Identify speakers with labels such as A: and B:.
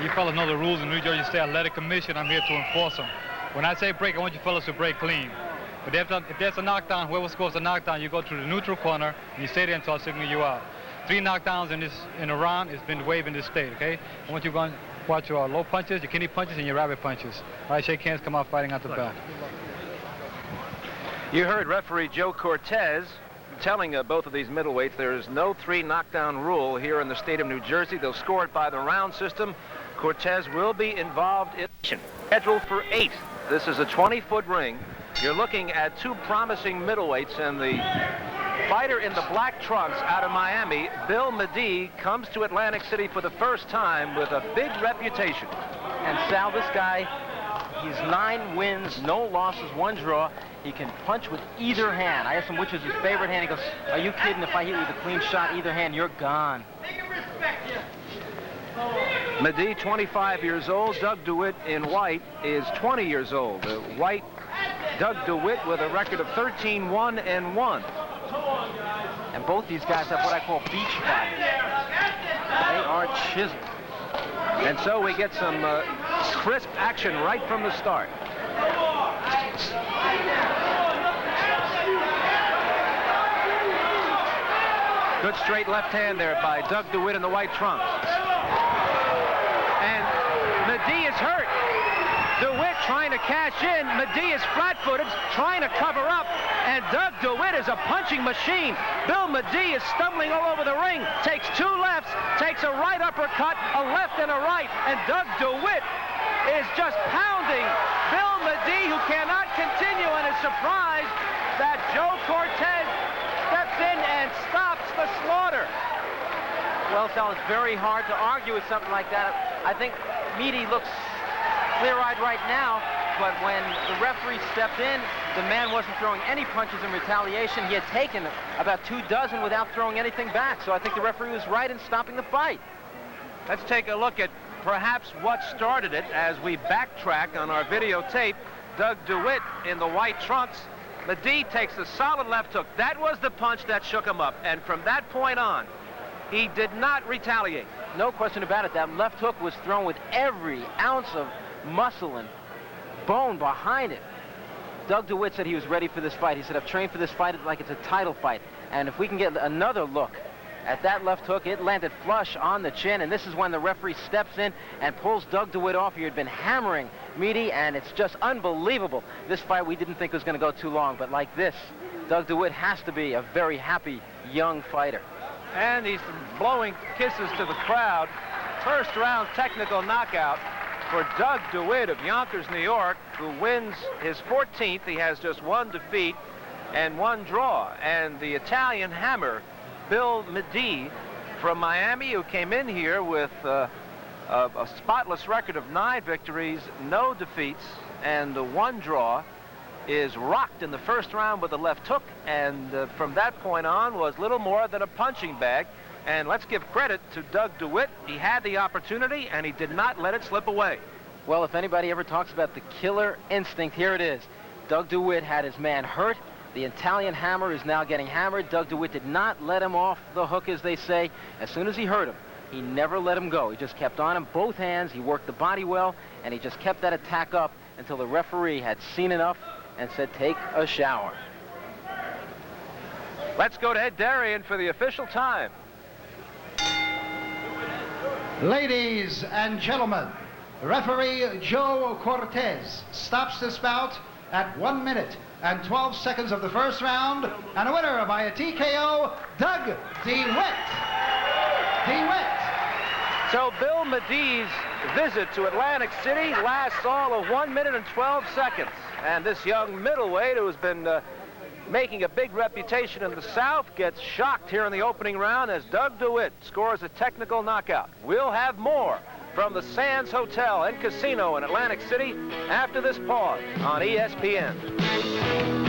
A: You fellas know the rules in New Jersey State Athletic Commission. I'm here to enforce them. When I say break, I want you fellas to break clean. But if there's a knockdown, whoever scores a knockdown, you go to the neutral corner and you stay there until I signal you out. 3 knockdowns in a round has been waived in this state, okay? I want you to watch your low punches, your kidney punches, and your rabbit punches. All right, shake hands, come out fighting out the back.
B: You heard referee Joe Cortez telling both of these middleweights there is no 3 knockdown rule here in the state of New Jersey. They'll score it by the round system. Cortez will be involved in scheduled for 8. This is a 20-foot ring. You're looking at 2 promising middleweights, and the fighter in the black trunks out of Miami, Bill Medei, comes to Atlantic City for the first time with a big reputation.
C: And Sal, this guy, he's 9 wins, no losses, 1 draw. He can punch with either hand. I asked him which is his favorite hand. He goes, are you kidding? If I hit you with a clean shot, either hand, you're gone.
B: Medei, 25 years old. Doug DeWitt in white is 20 years old. White Doug DeWitt with a record of 13-1-1.
C: And both these guys have what I call beach bodies. They are chiseled.
B: And so we get some crisp action right from the start. Good straight left hand there by Doug DeWitt in the white trunks. And Medei is hurt. DeWitt trying to cash in. Medei is flat-footed, trying to cover up. And Doug DeWitt is a punching machine. Bill Medei is stumbling all over the ring. Takes 2 lefts, takes a right uppercut, a left and a right. And Doug DeWitt is just pounding Bill Medei, who cannot continue, and is surprised that Joe Cortez steps in and stops the slaughter.
C: Well, Sal, it's very hard to argue with something like that. I think Medei looks clear-eyed right now, but when the referee stepped in, the man wasn't throwing any punches in retaliation. He had taken about 2 dozen without throwing anything back, so I think the referee was right in stopping the fight.
B: Let's take a look at perhaps what started it as we backtrack on our videotape. Doug DeWitt in the white trunks. Medei takes a solid left hook. That was the punch that shook him up, and from that point on, he did not retaliate.
C: No question about it. That left hook was thrown with every ounce of muscle and bone behind it. Doug DeWitt said he was ready for this fight. He said, I've trained for this fight like it's a title fight. And if we can get another look at that left hook, it landed flush on the chin, and this is when the referee steps in and pulls Doug DeWitt off. He had been hammering Medei, and it's just unbelievable. This fight we didn't think was going to go too long, but like this, Doug DeWitt has to be a very happy young fighter.
B: And he's blowing kisses to the crowd. First round technical knockout for Doug DeWitt of Yonkers, New York, who wins his 14th. He has just 1 defeat and 1 draw. And the Italian hammer, Bill Medei from Miami, who came in here with a spotless record of 9 victories, no defeats, and 1 draw, is rocked in the first round with a left hook, and from that point on was little more than a punching bag. And let's give credit to Doug DeWitt. He had the opportunity, and he did not let it slip away.
C: Well, if anybody ever talks about the killer instinct, here it is. Doug DeWitt had his man hurt. The Italian hammer is now getting hammered. Doug DeWitt did not let him off the hook, as they say. As soon as he hurt him, he never let him go. He just kept on him, both hands. He worked the body well, and he just kept that attack up until the referee had seen enough and said, take a shower.
B: Let's go to Ed Darien for the official time.
D: Ladies and gentlemen, referee Joe Cortez stops this bout at 1 minute and 12 seconds of the first round, and a winner by a TKO, Doug DeWitt.
B: So Bill Medei's visit to Atlantic City lasts all of 1 minute and 12 seconds. And this young middleweight who has been making a big reputation in the South gets shocked here in the opening round as Doug DeWitt scores a technical knockout. We'll have more from the Sands Hotel and Casino in Atlantic City after this pause on ESPN.